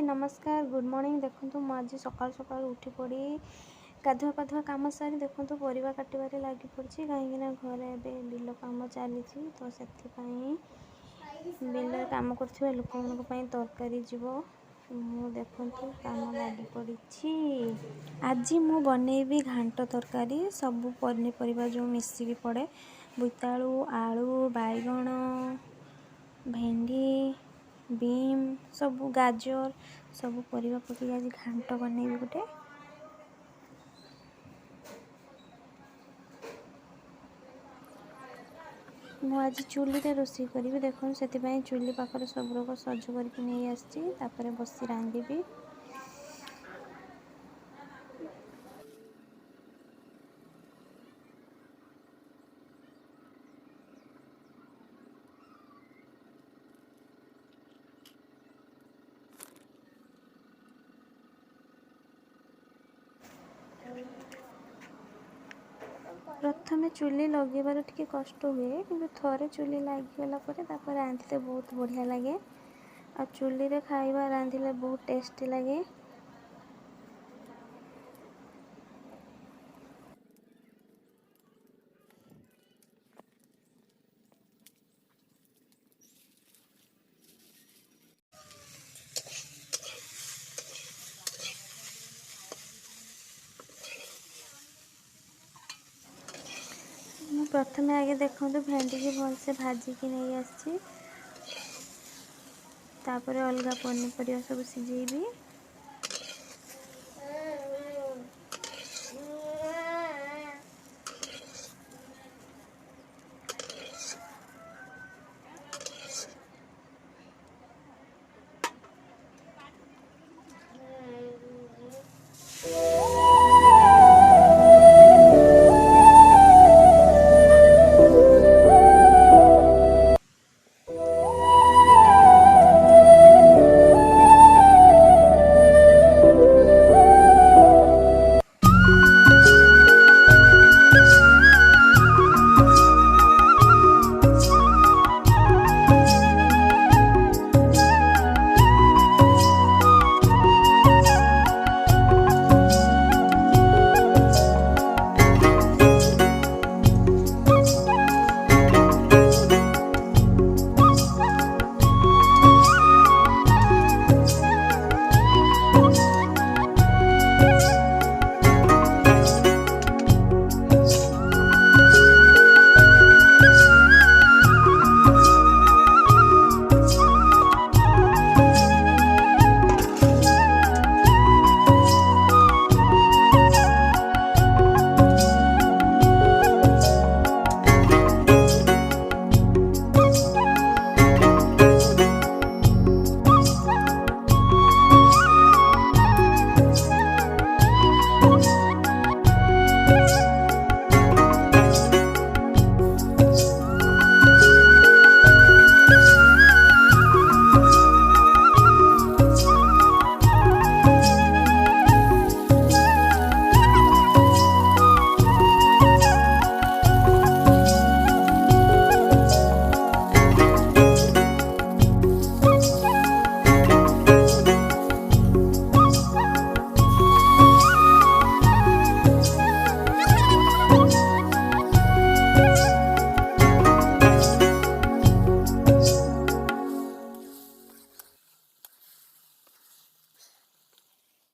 नमस्कार good morning. देखो मु आज सकाल सकाल उठी पड़ी गाधुआ पाधुआ काम सारी देखो परिवा काटबारे लगी पड़ी कहीं घरे ए बिल कम चली तो से बिल कम कर लोक तरकारी जीव मु देखु कम लगी पड़ी। आज मु बनैबी घांट तरकारी सब पनीपरिया जो मिसिकी पड़े बोईतालु आलू बैगण भेंडी बीम सब गाजर सब परिवा पकई आज घांट बनैबी गोटे। मु आज चूली रे रोषे करी देखो से चूली पाखे सब लोग सज करके नहीं आसपर बसी रांधि। प्रथमे चूली लगेबार टिके कष्ट हुए कि थरे चूली लगिगला रांधते बहुत बढ़िया लगे। आ चूली रे खाइबा रांधिले बहुत टेस्टी लगे। प्रथमे आगे देखो भेंडी की भलसे भाजिकी नहीं आसपर अलग पनीपरिया सब सिझेबी।